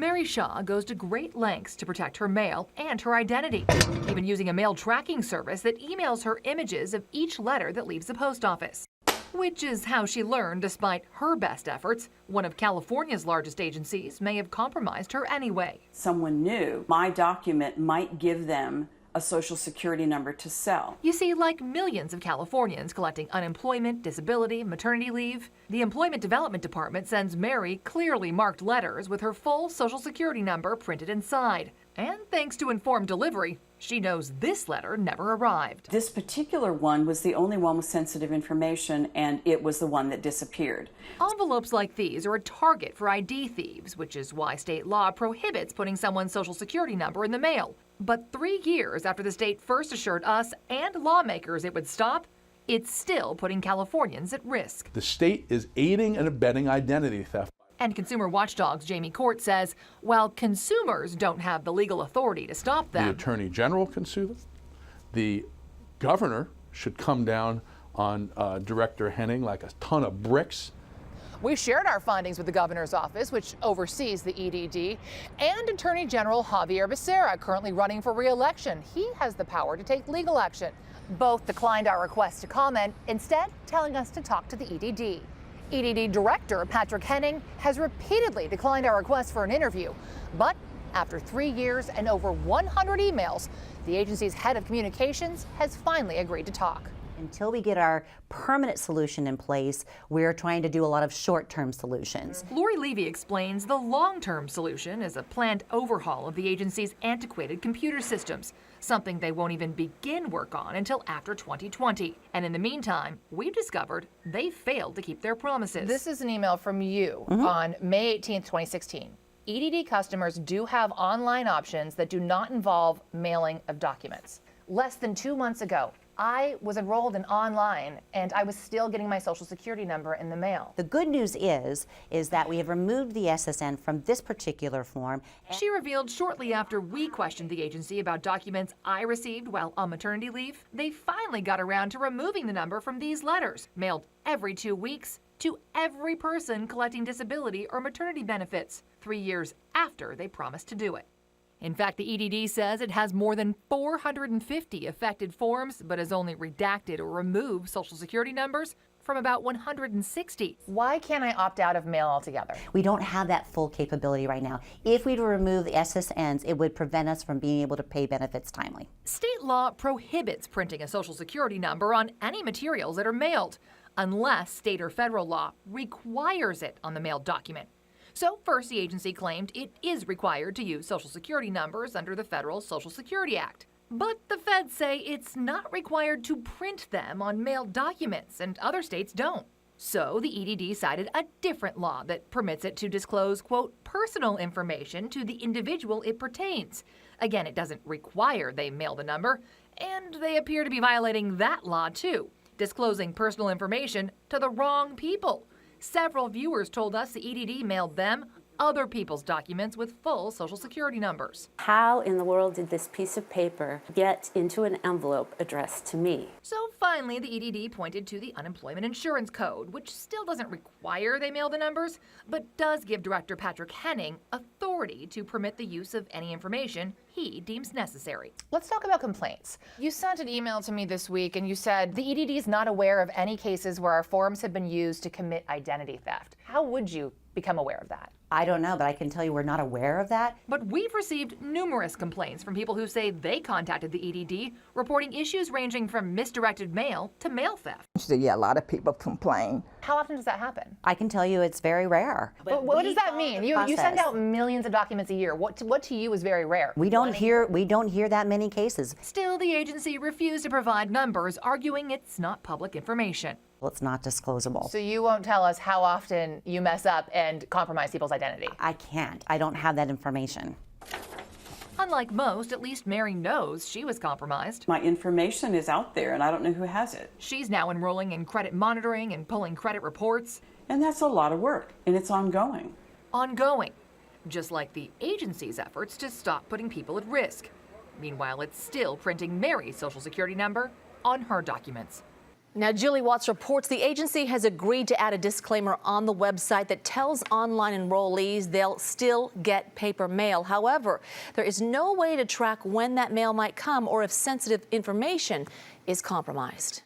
Mary Shaw goes to great lengths to protect her mail and her identity, even using a mail tracking service that emails her images of each letter that leaves the post office. Which is how she learned, despite her best efforts, one of California's largest agencies may have compromised her anyway. Someone knew my document might give them a Social Security number to sell. You see, like millions of Californians collecting unemployment, disability, maternity leave, the Employment Development Department sends Mary clearly marked letters with her full Social Security number printed inside. And thanks to informed delivery, she knows this letter never arrived. This particular one was the only one with sensitive information, and it was the one that disappeared. Envelopes like these are a target for ID thieves, which is why state law prohibits putting someone's Social Security number in the mail. But 3 years after the state first assured us and lawmakers it would stop, it's still putting Californians at risk. The state is aiding and abetting identity theft. And consumer watchdog's Jamie Court says, while consumers don't have the legal authority to stop them, the Attorney General can sue them. The governor should come down on Director Henning like a ton of bricks. We shared our findings with the governor's office, which oversees the EDD, and Attorney General Javier Becerra, currently running for re-election. He has the power to take legal action. Both declined our request to comment, instead telling us to talk to the EDD. EDD Director Patrick Henning has repeatedly declined our request for an interview. But after 3 years and over 100 emails, the agency's head of communications has finally agreed to talk. Until we get our permanent solution in place, we're trying to do a lot of short-term solutions. Lori Levy explains the long-term solution is a planned overhaul of the agency's antiquated computer systems, something they won't even begin work on until after 2020. And in the meantime, we've discovered they failed to keep their promises. This is an email from you on May 18th, 2016. EDD customers do have online options that do not involve mailing of documents. Less than 2 months ago, I was enrolled in online and I was still getting my Social Security number in the mail. The good news is that we have removed the SSN from this particular form. She revealed shortly after we questioned the agency about documents I received while on maternity leave, they finally got around to removing the number from these letters, mailed every 2 weeks to every person collecting disability or maternity benefits, 3 years after they promised to do it. In fact, the EDD says it has more than 450 affected forms, but has only redacted or removed Social Security numbers from about 160. Why can't I opt out of mail altogether? We don't have that full capability right now. If we were to remove the SSNs, it would prevent us from being able to pay benefits timely. State law prohibits printing a Social Security number on any materials that are mailed, unless state or federal law requires it on the mailed document. So first, the agency claimed it is required to use Social Security numbers under the federal Social Security Act. But the feds say it's not required to print them on mailed documents, and other states don't. So the EDD cited a different law that permits it to disclose, quote, personal information to the individual it pertains. Again, it doesn't require they mail the number, and they appear to be violating that law too, disclosing personal information to the wrong people. Several viewers told us the EDD mailed them other people's documents with full Social Security numbers. How in the world did this piece of paper get into an envelope addressed to me? So finally, the EDD pointed to the Unemployment Insurance Code, which still doesn't require they mail the numbers, but does give Director Patrick Henning authority to permit the use of any information he deems necessary. Let's talk about complaints. You sent an email to me this week and you said the EDD is not aware of any cases where our forms have been used to commit identity theft. How would you become aware of that? I don't know, but I can tell you we're not aware of that. But we've received numerous complaints from people who say they contacted the EDD, reporting issues ranging from misdirected mail to mail theft. Yeah, a lot of people complain. How often does that happen? I can tell you it's very rare. But what does that mean? You send out millions of documents a year. What to you is very rare? We don't hear that many cases. Still, the agency refused to provide numbers, arguing it's not public information. Well, it's not disclosable. So you won't tell us how often you mess up and compromise people's identity? I can't. I don't have that information. Unlike most, at least Mary knows she was compromised. My information is out there and I don't know who has it. She's now enrolling in credit monitoring and pulling credit reports. And that's a lot of work, and it's ongoing. Ongoing, just like the agency's efforts to stop putting people at risk. Meanwhile, it's still printing Mary's Social Security number on her documents. Now, Julie Watts reports the agency has agreed to add a disclaimer on the website that tells online enrollees they'll still get paper mail. However, there is no way to track when that mail might come or if sensitive information is compromised.